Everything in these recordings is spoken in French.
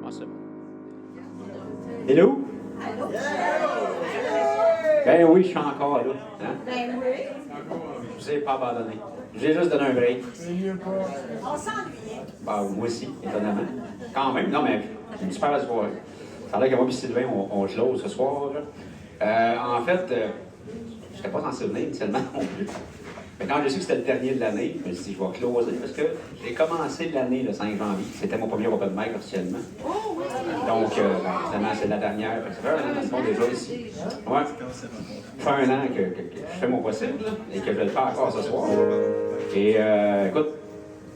Ah, c'est bon. Hello? Allô? Ben oui, je suis encore là. Hein? Ben oui. Je vous ai pas abandonné. Je vous ai juste donné un break. On s'ennuyait. Ben, moi aussi, étonnamment. Quand même, non, mais j'ai une super soirée. Ça a l'air que moi et Sylvain, on close ce soir. Là. En fait, je n'étais pas censé venir initialement non plus. Mais quand j'ai su que c'était le dernier de l'année, je me suis dit, je vais closer parce que j'ai commencé l'année le 5 janvier. C'était mon premier open mic officiellement. Oh oui. Donc, évidemment, c'est la dernière. Ça fait un an, dans le fond, déjà ici. Ouais. Ça fait un an que je fais mon possible là, et que je vais le faire encore ce soir. Et écoute,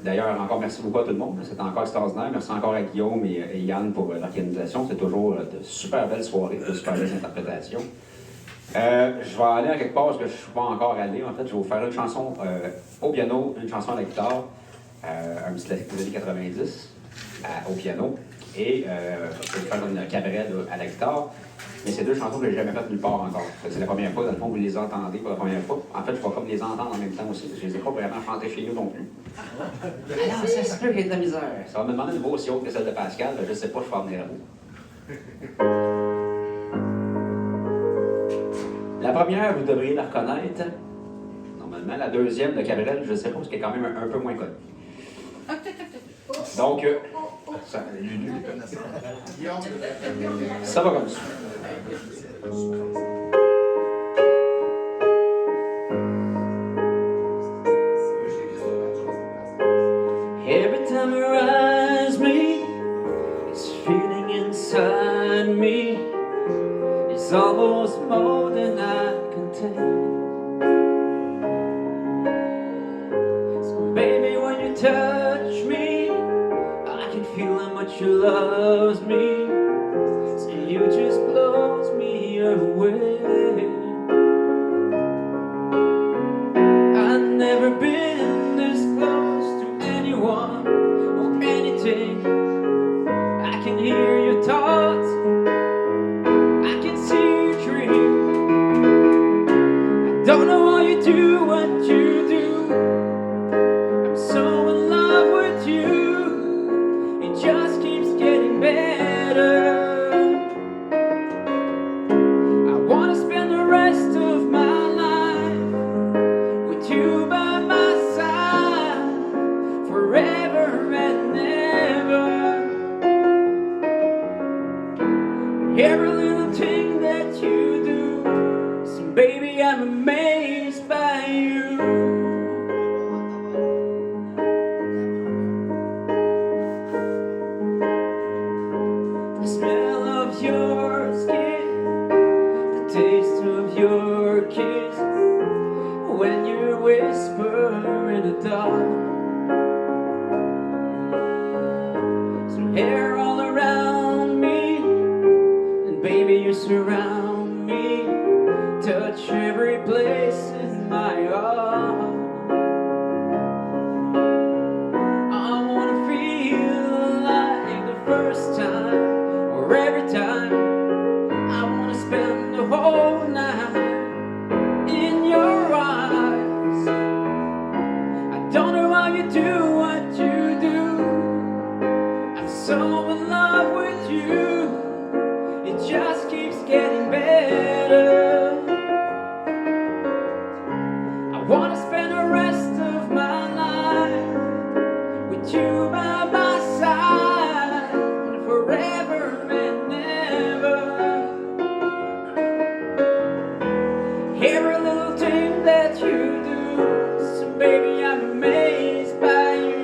d'ailleurs, encore merci beaucoup à tout le monde. C'était encore extraordinaire. Merci encore à Guillaume et Yann pour l'organisation. C'est toujours de super belles soirées, de super belles interprétations. Je vais aller à quelque part parce que je ne suis pas encore allé. En fait, je vais vous faire une chanson au piano, une chanson à la guitare, un petit classique des années 90 au piano, et je vais vous faire une cabaret à la guitare. Mais c'est deux chansons que je n'ai jamais faites nulle part encore. C'est la première fois, dans le fond, vous les entendez pour la première fois. En fait, je vais comme les entendre en même temps aussi, parce que je ne les ai pas vraiment chantés chez nous non plus. Alors, ça se peut qu'il y ait de la misère. Ça va me demander une voix aussi haute que celle de Pascal, je ne sais pas, je vais en venir à vous. La première, vous devriez la reconnaître. Normalement, la deuxième, de Cabrel, je ne sais pas, parce qu'elle est quand même un peu moins connue. Donc, ça va comme ça. Every time your eyes meet, this feeling inside me is almost more than I can take. So baby, when you touch me, I can feel how much you love me. So you just blows me away. I've never been this close to anyone or anything. I can hear your thoughts, I can see your dream. I don't know how you do what you do. I'm so in love with you. It just keeps getting better. I wanna spend the rest of my life with you by my side, forever and ever. Every little thing that you do, so baby, I'm amazed by you. The smell of your skin, the taste of your kiss, when you whisper in the dark. Some hair all around me, and baby, you surround me. Touch every place in my heart. I wanna feel like the first time, or every time. I wanna spend the whole night in your eyes. I don't know how you do what you do. I'm so in love with you. It just keeps getting better. I wanna spend the rest of my life with you by my side, forever and ever. Every little thing that you do, so baby, I'm amazed by you.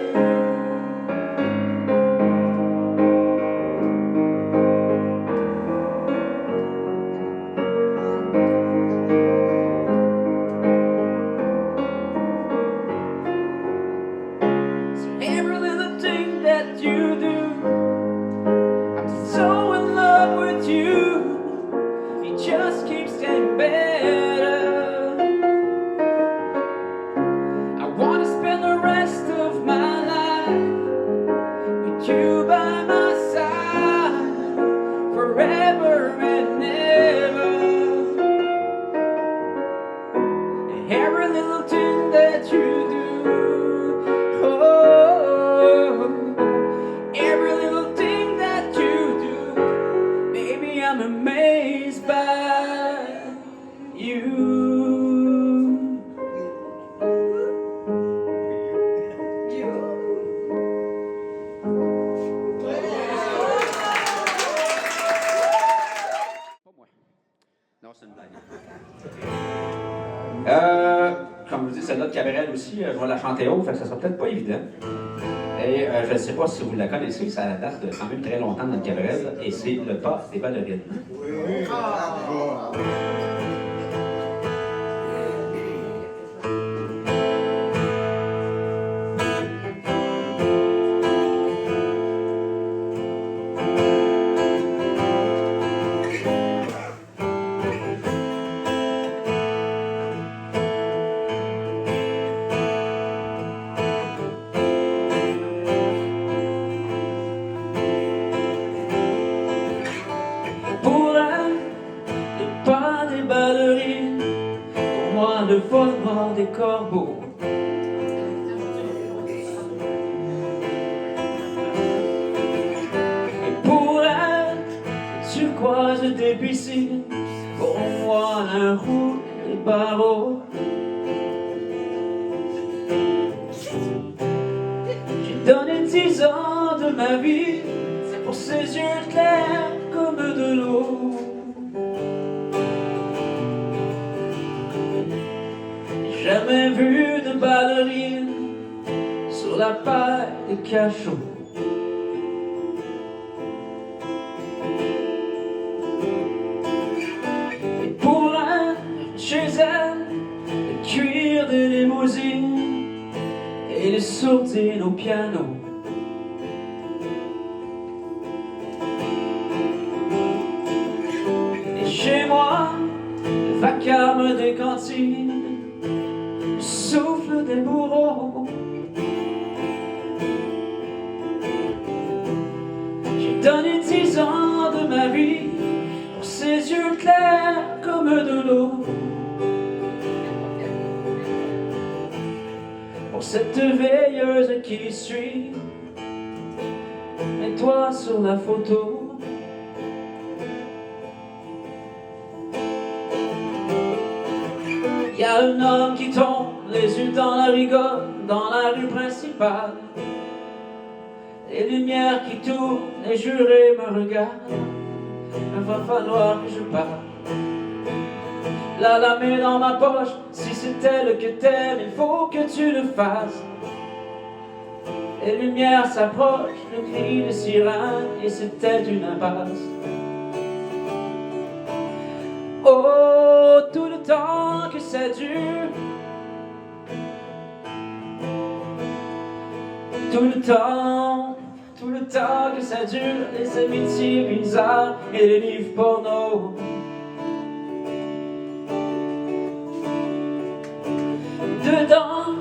amazed by you. Non, c'est une blague. Comme je vous dis, celle-là de Cabrel aussi, je vais la chanter haut, fait que ça sera peut-être pas évident. Et je ne sais pas si vous la connaissez, ça date de quand même très longtemps dans le Cabrel, et c'est le pas des ballerines. Oui. Pas des ballerines, pour moi le vol noir des corbeaux. Et pour elle, turquoise des piscines, pour moi un rouge des barreaux. J'ai donné 10 ans de ma vie pour ses yeux clairs comme de l'eau. Jamais vu de ballerine sur la paille de cachot. Et pour elle, chez elle, le cuir des limousines et les sourdines au piano. Et chez moi, le vacarme des cantines, le souffle des bourreaux. J'ai donné 10 ans de ma vie pour ses yeux clairs comme de l'eau, pour cette veilleuse qui suit et toi sur la photo. Il y a un homme qui tombe, les yeux dans la rigole, dans la rue principale. Les lumières qui tournent, les jurés me regardent. Il va falloir que je parle. La main dans ma poche, si c'est elle que t'aimes, il faut que tu le fasses. Les lumières s'approchent, le cri de sirène, et c'était une impasse. Oh, tout le temps que ça dure, tout le temps que ça dure, les amitiés bizarres et les livres porno. Dedans,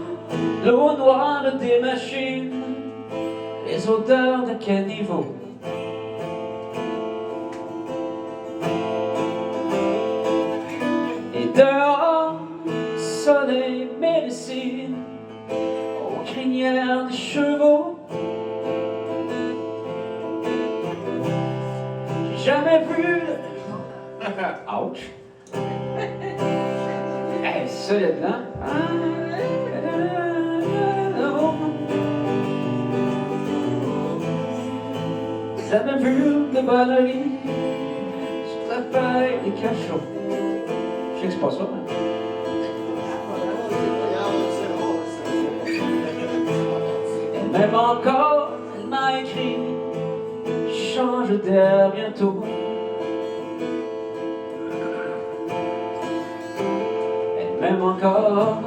l'eau noire des machines, les odeurs de caniveau. Et dehors, soleil, médecine, aux crinières des chevaux. J'ai jamais vu le... Ouch! Hey, solide, hein? Jamais vu de ballerine sur la paille des cachots. Je sais que c'est pas ça, hein? Elle m'aime encore, elle m'a écrit, change d'air bientôt. Elle m'aime encore.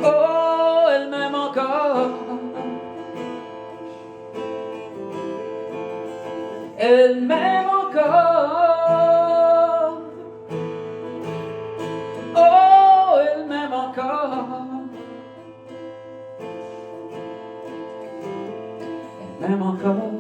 Oh, elle m'aime encore. Elle m'aime encore. Oh, elle m'aime encore. Elle m'aime encore.